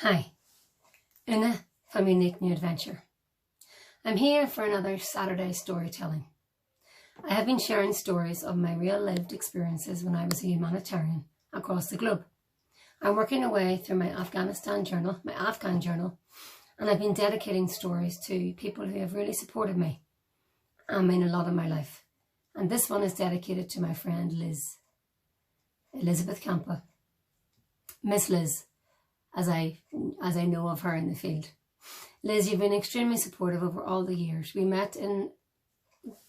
Hi, Una from Unique New Adventure. I'm here for another Saturday storytelling. I have been sharing stories of my real lived experiences when I was a humanitarian across the globe. I'm working away through my Afghan journal, and I've been dedicating stories to people who have really supported me and in a lot of my life. And this one is dedicated to my friend Elizabeth Campa, Miss Liz, as I know of her in the field. Liz, you've been extremely supportive over all the years. We met in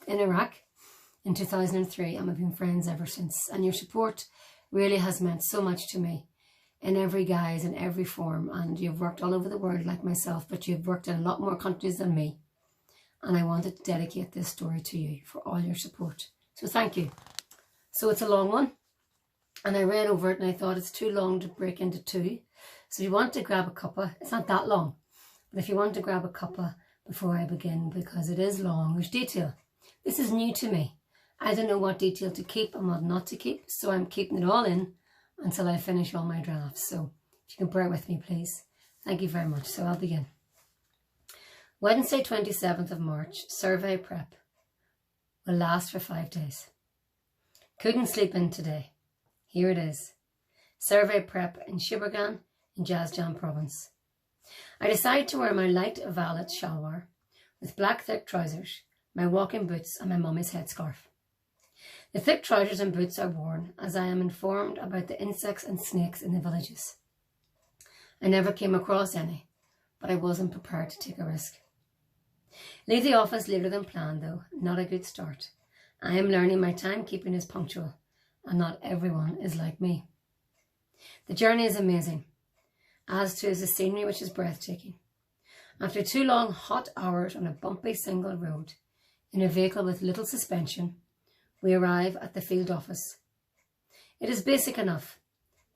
Iraq in 2003 and we've been friends ever since. And your support really has meant so much to me in every guise, in every form. And you've worked all over the world like myself, but you've worked in a lot more countries than me. And I wanted to dedicate this story to you for all your support. So thank you. So it's a long one. And I read over it and I thought it's too long to break into two. So if you want to grab a cuppa, it's not that long, but if you want to grab a cuppa before I begin, because it is long, there's detail. This is new to me. I don't know what detail to keep and what not to keep, so I'm keeping it all in until I finish all my drafts. So if you can bear with me, please. Thank you very much. So I'll begin. Wednesday, 27th of March, survey prep will last for 5 days. Couldn't sleep in today. Here it is. Survey prep in Shibburgan in Jazjan province. I decide to wear my light valet shalwar with black thick trousers, my walking boots and my mummy's headscarf. The thick trousers and boots are worn as I am informed about the insects and snakes in the villages. I never came across any, but I wasn't prepared to take a risk. Leave the office later than planned though, not a good start. I am learning my timekeeping is punctual and not everyone is like me. The journey is amazing, as too is the scenery, which is breathtaking. After 2 long hot hours on a bumpy single road, in a vehicle with little suspension, we arrive at the field office. It is basic enough,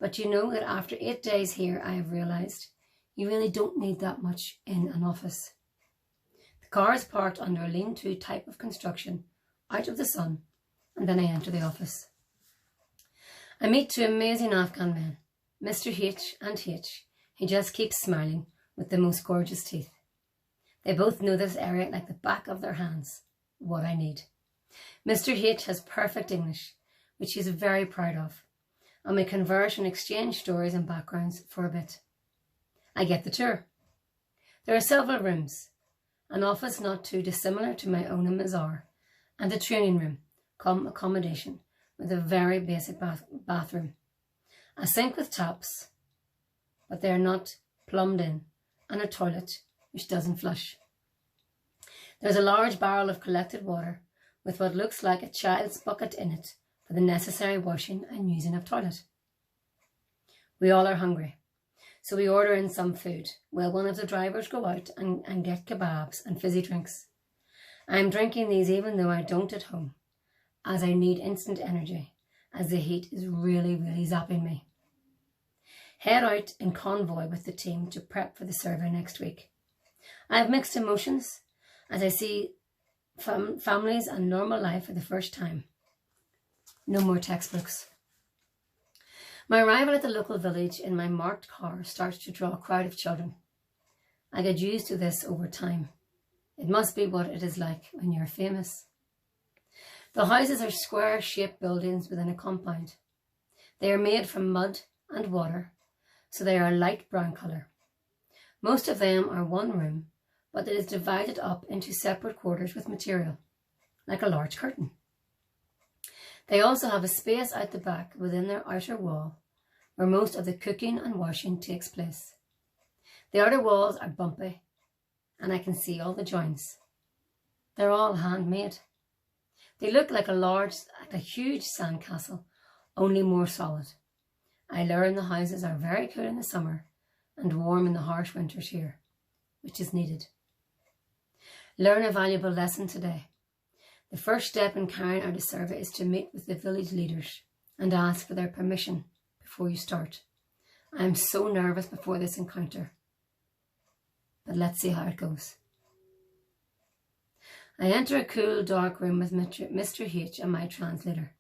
but you know that after 8 days here I have realised you really don't need that much in an office. The car is parked under a lean-to type of construction, out of the sun, and then I enter the office. I meet 2 amazing Afghan men, Mr. H and H, who just keep smiling with the most gorgeous teeth. They both know this area like the back of their hands, what I need. Mr. H has perfect English, which he is very proud of, and we converse and exchange stories and backgrounds for a bit. I get the tour. There are several rooms, an office not too dissimilar to my own in Mazar, and a training room, cum accommodation, with a very basic bathroom. A sink with taps, but they are not plumbed in, and a toilet which doesn't flush. There's a large barrel of collected water with what looks like a child's bucket in it for the necessary washing and using of toilet. We all are hungry, so we order in some food, while one of the drivers go out and get kebabs and fizzy drinks. I'm drinking these even though I don't at home, as I need instant energy, as the heat is really zapping me. Head out in convoy with the team to prep for the survey next week. I have mixed emotions as I see families and normal life for the first time. No more textbooks. My arrival at the local village in my marked car starts to draw a crowd of children. I get used to this over time. It must be what it is like when you're famous. The houses are square-shaped buildings within a compound. They are made from mud and water, so they are a light brown colour. Most of them are one room, but it is divided up into separate quarters with material, like a large curtain. They also have a space out the back within their outer wall, where most of the cooking and washing takes place. The outer walls are bumpy, and I can see all the joints. They're all handmade. They look like a huge sandcastle, only more solid. I learn the houses are very cool in the summer and warm in the harsh winters here, which is needed. Learn a valuable lesson today. The first step in carrying out a survey is to meet with the village leaders and ask for their permission before you start. I am so nervous before this encounter, but let's see how it goes. I enter a cool, dark room with Mr. H and my translator,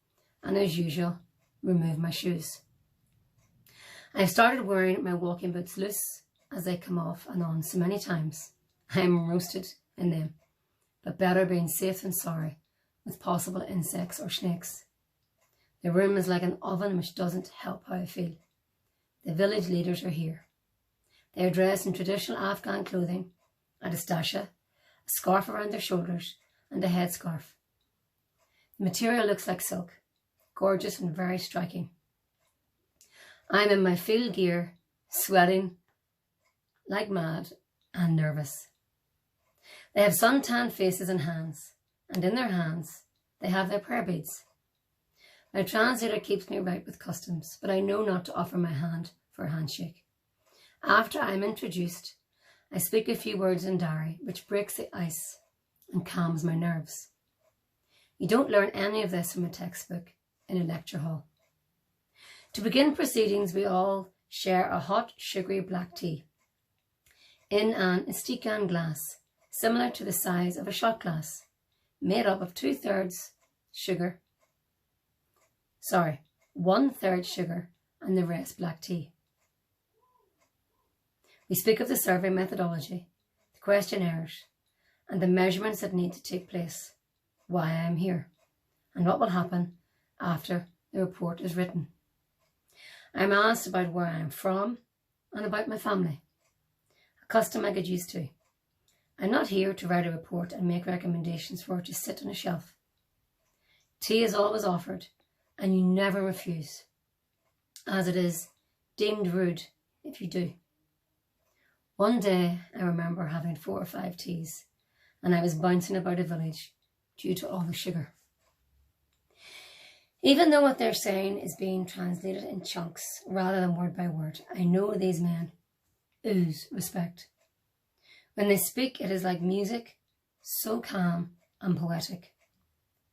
and as usual, remove my shoes. I started wearing my walking boots loose, as they come off and on so many times. I am roasted in them, but better being safe than sorry with possible insects or snakes. The room is like an oven which doesn't help how I feel. The village leaders are here. They are dressed in traditional Afghan clothing, a dastasha, a scarf around their shoulders, and a headscarf. The material looks like silk, gorgeous and very striking. I am in my field gear, sweating like mad and nervous. They have sun-tanned faces and hands, and in their hands they have their prayer beads. My translator keeps me right with customs, but I know not to offer my hand for a handshake. After I am introduced, I speak a few words in Dari, which breaks the ice and calms my nerves. You don't learn any of this from a textbook in a lecture hall. To begin proceedings, we all share a hot, sugary black tea in an istikan glass, similar to the size of a shot glass, made up of 1/3 sugar and the rest black tea. We speak of the survey methodology, the questionnaires, and the measurements that need to take place, why I am here, and what will happen after the report is written. I am asked about where I am from and about my family, a custom I get used to. I'm not here to write a report and make recommendations for it to sit on a shelf. Tea is always offered, and you never refuse, as it is deemed rude if you do. One day I remember having 4 or 5 teas, and I was bouncing about a village due to all the sugar. Even though what they're saying is being translated in chunks rather than word by word, I know these men ooze respect. When they speak, it is like music, so calm and poetic.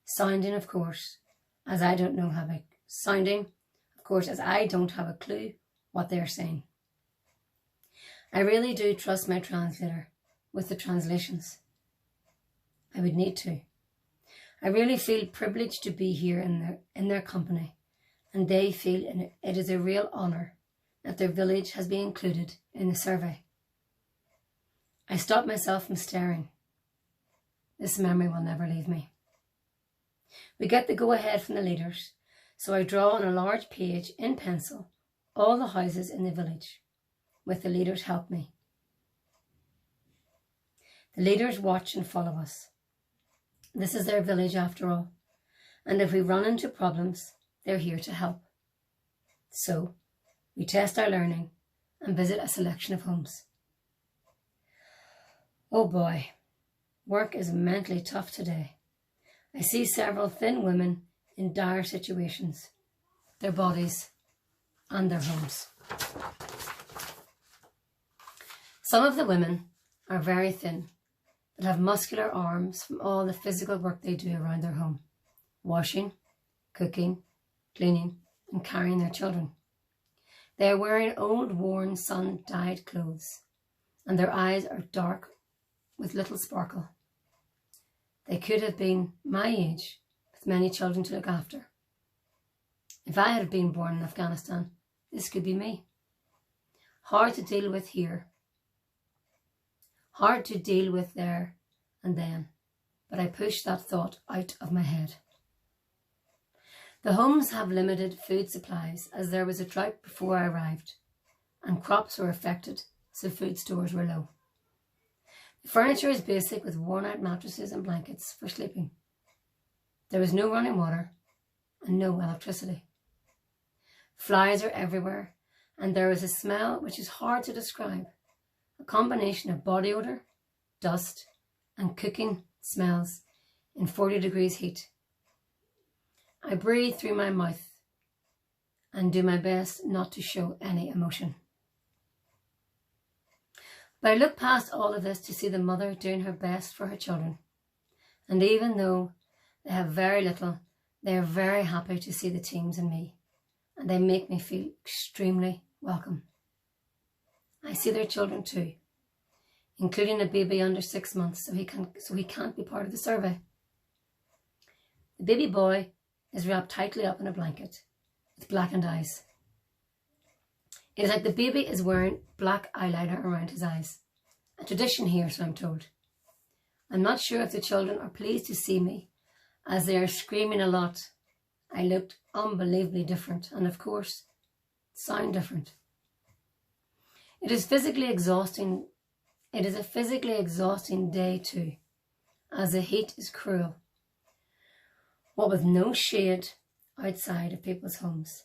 Sounding, of course, as I don't have a clue what they're saying. I really do trust my translator with the translations. I would need to. I really feel privileged to be here in their company, and they feel it is a real honour that their village has been included in the survey. I stop myself from staring. This memory will never leave me. We get the go-ahead from the leaders, so I draw on a large page in pencil all the houses in the village, with the leaders help me. The leaders watch and follow us. This is their village after all, and if we run into problems, they're here to help. So, we test our learning and visit a selection of homes. Oh boy, work is mentally tough today. I see several thin women in dire situations, their bodies and their homes. Some of the women are very thin, but have muscular arms from all the physical work they do around their home, washing, cooking, cleaning, and carrying their children. They are wearing old, worn, sun-dyed clothes, and their eyes are dark with little sparkle. They could have been my age, with many children to look after. If I had been born in Afghanistan, this could be me. Hard to deal with here. Hard to deal with there and then, but I pushed that thought out of my head. The homes have limited food supplies as there was a drought before I arrived, and crops were affected, so food stores were low. The furniture is basic with worn-out mattresses and blankets for sleeping. There was no running water and no electricity. Flies are everywhere, and there is a smell which is hard to describe, a combination of body odour, dust, and cooking smells in 40 degrees heat. I breathe through my mouth and do my best not to show any emotion. But I look past all of this to see the mother doing her best for her children. And even though they have very little, they are very happy to see the teams and me. And they make me feel extremely welcome. I see their children too, including a baby under 6 months, so he can't be part of the survey. The baby boy is wrapped tightly up in a blanket with blackened eyes. It is like the baby is wearing black eyeliner around his eyes. A tradition here, so I'm told. I'm not sure if the children are pleased to see me, as they are screaming a lot. I looked unbelievably different, and of course, sound different. It is a physically exhausting day too, as the heat is cruel. What with no shade outside of people's homes.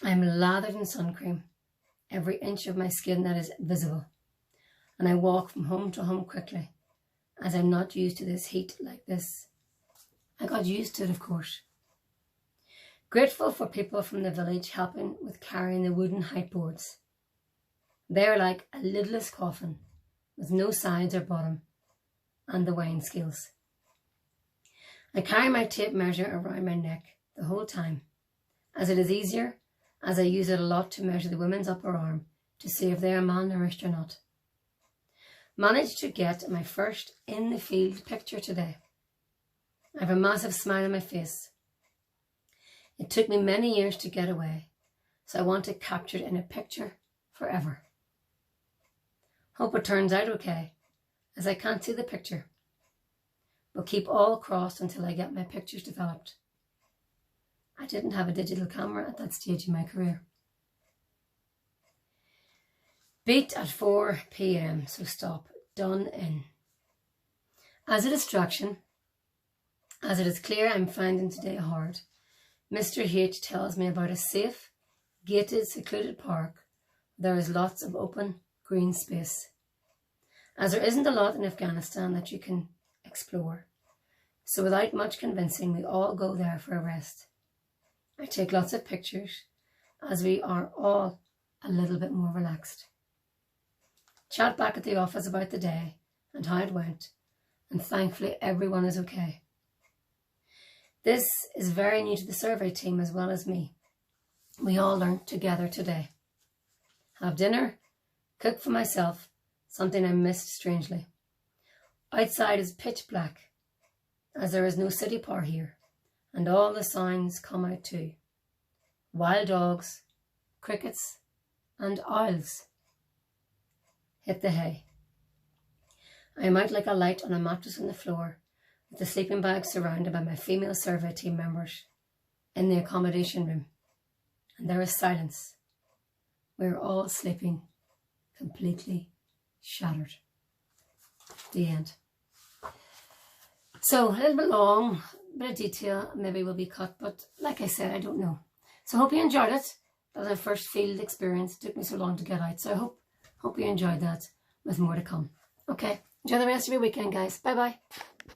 I am lathered in sun cream, every inch of my skin that is visible, and I walk from home to home quickly, as I'm not used to this heat like this. I got used to it, of course. Grateful for people from the village helping with carrying the wooden height boards. They're like a lidless coffin, with no sides or bottom, and the weighing scales. I carry my tape measure around my neck the whole time, as it is easier, as I use it a lot to measure the women's upper arm to see if they are malnourished or not. Managed to get my first in the field picture today. I have a massive smile on my face. It took me many years to get away, so I want it captured in a picture forever. Hope it turns out okay, as I can't see the picture, but keep all crossed until I get my pictures developed. I didn't have a digital camera at that stage in my career. Beat at 4 p.m, so stop. Done in. As a distraction, as it is clear I'm finding today hard, Mr. H tells me about a safe, gated, secluded park. There is lots of open, green space. As there isn't a lot in Afghanistan that you can explore, so without much convincing, we all go there for a rest. I take lots of pictures, as we are all a little bit more relaxed. Chat back at the office about the day and how it went, and thankfully everyone is okay. This is very new to the survey team as well as me. We all learnt together today. Have dinner, cook for myself, something I missed strangely. Outside is pitch black, as there is no city power here, and all the signs come out too. Wild dogs, crickets, and owls. Hit the hay. I am out like a light on a mattress on the floor, with the sleeping bag surrounded by my female survey team members in the accommodation room. And there is silence. We are all sleeping, completely shattered. The end. So, a little bit long, a bit of detail, maybe will be cut, but like I said, I don't know. So I hope you enjoyed it. That was my first field experience. It took me so long to get out, so I hope you enjoyed that, with more to come. Okay, enjoy the rest of your weekend, guys. Bye-bye.